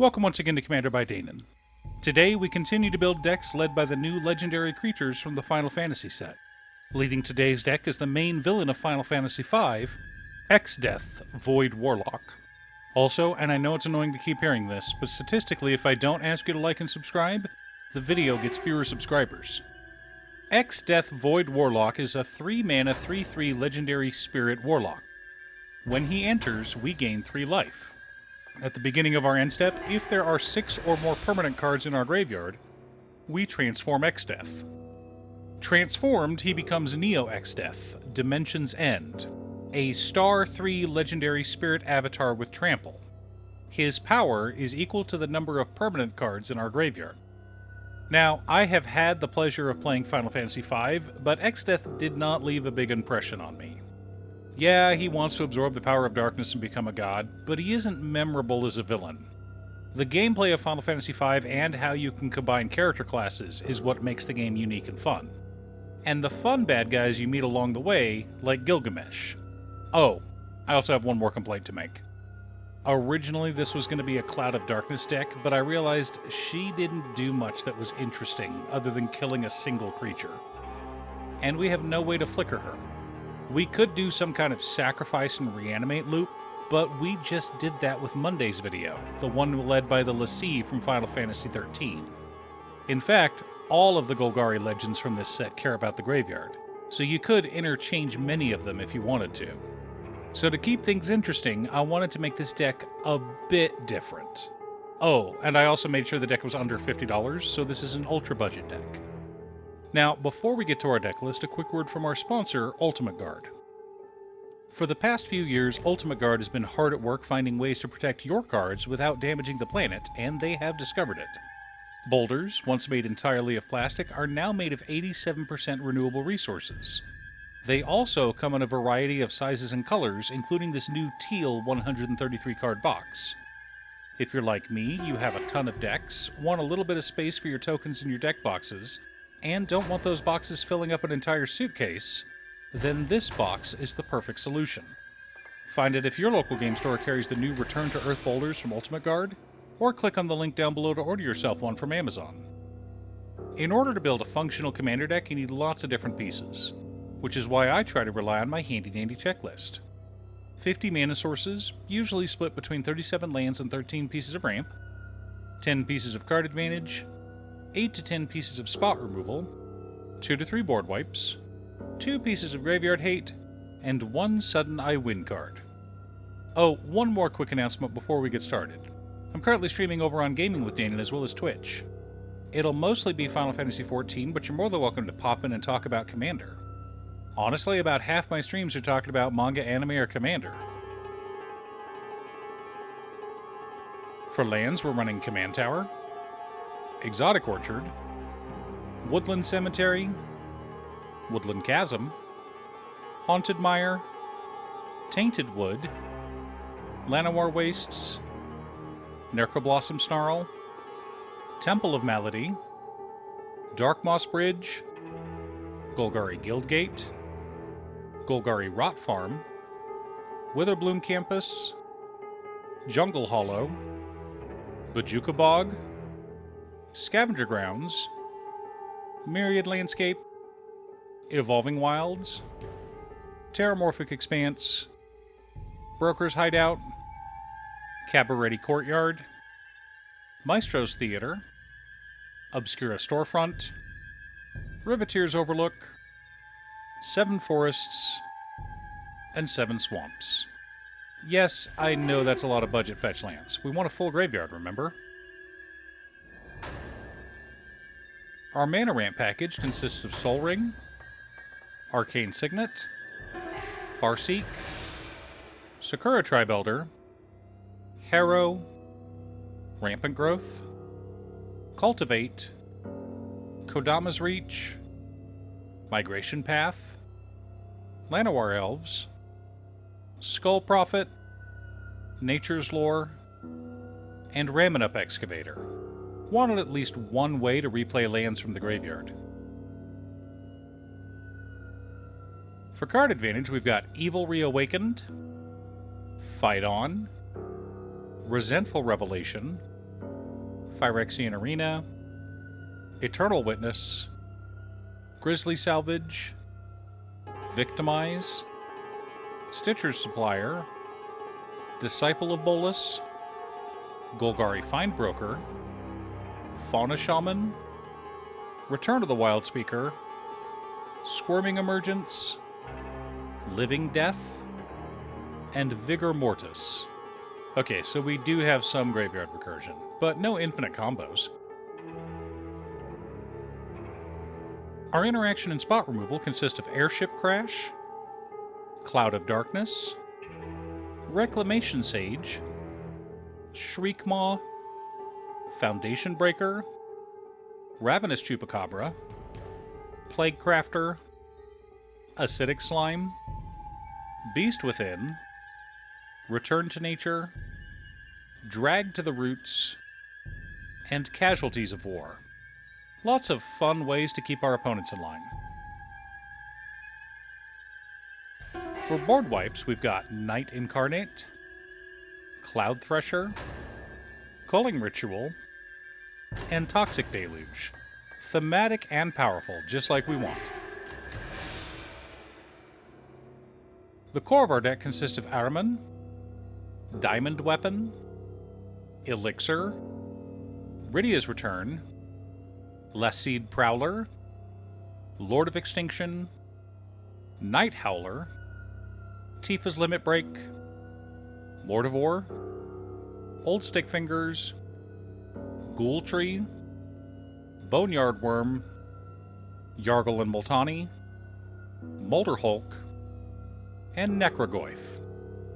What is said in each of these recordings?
Welcome once again to Commander by Danon. Today we continue to build decks led by the new legendary creatures from the Final Fantasy set. Leading today's deck is the main villain of Final Fantasy V, Exdeath, Void Warlock. Also, and I know it's annoying to keep hearing this, but statistically if I don't ask you to like and subscribe, the video gets fewer subscribers. Exdeath Void Warlock is a 3-mana 3/3 legendary spirit warlock. When he enters, we gain 3 life. At the beginning of our end step, if there are 6 or more permanent cards in our graveyard, we transform Exdeath. Transformed, he becomes Neo Exdeath, Dimension's End, a star 3 legendary spirit avatar with trample. His power is equal to the number of permanent cards in our graveyard. Now, I have had the pleasure of playing Final Fantasy V, but Exdeath did not leave a big impression on me. Yeah, he wants to absorb the power of darkness and become a god, but he isn't memorable as a villain. The gameplay of Final Fantasy V and how you can combine character classes is what makes the game unique and fun. And the fun bad guys you meet along the way, like Gilgamesh. Oh, I also have one more complaint to make. Originally this was going to be a Cloud of Darkness deck, but I realized she didn't do much that was interesting other than killing a single creature. And we have no way to flicker her. We could do some kind of sacrifice and reanimate loop, but we just did that with Monday's video, the one led by the Lassie from Final Fantasy XIII. In fact, all of the Golgari legends from this set care about the graveyard, so you could interchange many of them if you wanted to. So to keep things interesting, I wanted to make this deck a bit different. Oh, and I also made sure the deck was under $50, so this is an ultra budget deck. Now, before we get to our deck list, a quick word from our sponsor, Ultimate Guard. For the past few years, Ultimate Guard has been hard at work finding ways to protect your cards without damaging the planet, and they have discovered it. Boulders, once made entirely of plastic, are now made of 87% renewable resources. They also come in a variety of sizes and colors, including this new teal 133 card box. If you're like me, you have a ton of decks, want a little bit of space for your tokens in your deck boxes, and don't want those boxes filling up an entire suitcase, then this box is the perfect solution. Find it if your local game store carries the new Return to Earth boulders from Ultimate Guard, or click on the link down below to order yourself one from Amazon. In order to build a functional commander deck, you need lots of different pieces, which is why I try to rely on my handy-dandy checklist. 50 mana sources, usually split between 37 lands and 13 pieces of ramp, 10 pieces of card advantage, 8 to 10 pieces of spot removal, 2 to 3 board wipes, 2 pieces of graveyard hate, and 1 sudden I win card. Oh, one more quick announcement before we get started. I'm currently streaming over on Gaming with Danon as well as Twitch. It'll mostly be Final Fantasy XIV, but you're more than welcome to pop in and talk about Commander. Honestly, about half my streams are talking about manga, anime, or Commander. For lands, we're running Command Tower, Exotic Orchard, Woodland Cemetery, Woodland Chasm, Haunted Mire, Tainted Wood, Llanowar Wastes, Nercoblossom Snarl, Temple of Malady, Dark Moss Bridge, Golgari Guildgate, Golgari Rot Farm, Witherbloom Campus, Jungle Hollow, Bajuka Bog, Scavenger Grounds, Myriad Landscape, Evolving Wilds, Terramorphic Expanse, Broker's Hideout, Cabaret Courtyard, Maestro's Theater, Obscura Storefront, Riveteer's Overlook, 7 Forests, and 7 Swamps. Yes, I know that's a lot of budget fetch lands. We want a full graveyard, remember? Our mana ramp package consists of Sol Ring, Arcane Signet, Farseek, Sakura Tribe Elder, Harrow, Rampant Growth, Cultivate, Kodama's Reach, Migration Path, Llanowar Elves, Skull Prophet, Nature's Lore, and Ramanup Excavator. Wanted at least one way to replay lands from the graveyard. For card advantage, we've got Evil Reawakened, Fight On, Resentful Revelation, Phyrexian Arena, Eternal Witness, Grizzly Salvage, Victimize, Stitcher's Supplier, Disciple of Bolus, Golgari Findbroker, Fauna Shaman, Return of the Wild Speaker, Squirming Emergence, Living Death, and Vigor Mortis. Okay, so we do have some graveyard recursion, but no infinite combos. Our interaction and spot removal consist of Airship Crash, Cloud of Darkness, Reclamation Sage, Shriekmaw, Foundation Breaker, Ravenous Chupacabra, Plague Crafter, Acidic Slime, Beast Within, Return to Nature, Drag to the Roots, and Casualties of War. Lots of fun ways to keep our opponents in line. For board wipes, we've got Night Incarnate, Cloud Thresher, Culling Ritual, and Toxic Deluge. Thematic and powerful, just like we want. The core of our deck consists of Ahriman, Diamond Weapon, Elixir, Rydia's Return, Lassid Prowler, Lord of Extinction, Night Howler, Tifa's Limit Break, Mortivore, Old Stick Fingers, Ghoul Tree, Boneyard Worm, Yargle and Multani, Molder Hulk, and Necrogoyf.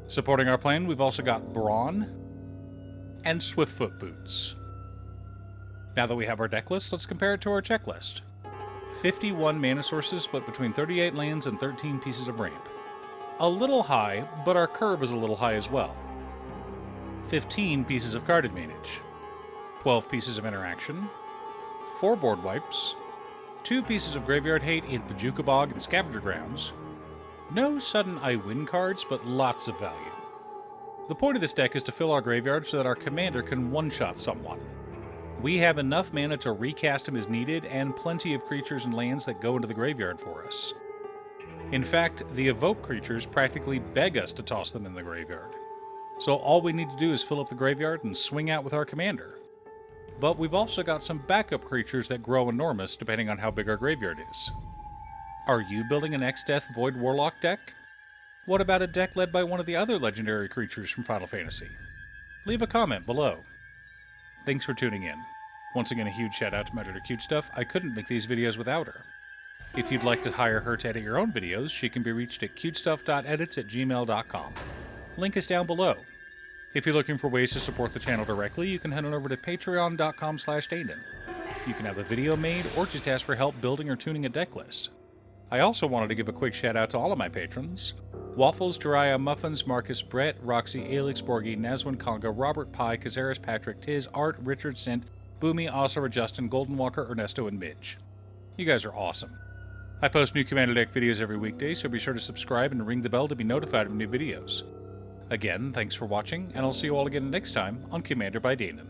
Supporting our plan, we've also got Brawn and Swiftfoot Boots. Now that we have our deck list, let's compare it to our checklist. 51 mana sources split between 38 lands and 13 pieces of ramp. A little high, but our curve is a little high as well. 15 pieces of card advantage, 12 pieces of interaction, 4 board wipes, 2 pieces of graveyard hate in Pajuka Bog and Scavenger Grounds, no sudden I win cards, but lots of value. The point of this deck is to fill our graveyard so that our commander can one-shot someone. We have enough mana to recast him as needed, and plenty of creatures and lands that go into the graveyard for us. In fact, the evoke creatures practically beg us to toss them in the graveyard. So all we need to do is fill up the graveyard and swing out with our commander. But we've also got some backup creatures that grow enormous depending on how big our graveyard is. Are you building an Exdeath Void Warlock deck? What about a deck led by one of the other legendary creatures from Final Fantasy? Leave a comment below. Thanks for tuning in. Once again, a huge shout out to my editor Cutestuff. I couldn't make these videos without her. If you'd like to hire her to edit your own videos, she can be reached at cutestuff.edits@gmail.com. Link is down below. If you're looking for ways to support the channel directly, you can head on over to patreon.com/Danon. You can have a video made or just ask for help building or tuning a deck list. I also wanted to give a quick shout out to all of my patrons: Waffles, Jiraiya, Muffins, Marcus, Brett, Roxy, Alex, Borgie, Nazwin, Conga, Robert, Pye, Kazaris, Patrick, Tiz, Art, Richard, Sint, Boomy, Osara, Justin, Golden Walker, Ernesto, and Midge. You guys are awesome. I post new Commander Deck videos every weekday, so be sure to subscribe and ring the bell to be notified of new videos. Again, thanks for watching, and I'll see you all again next time on Commander by Danon.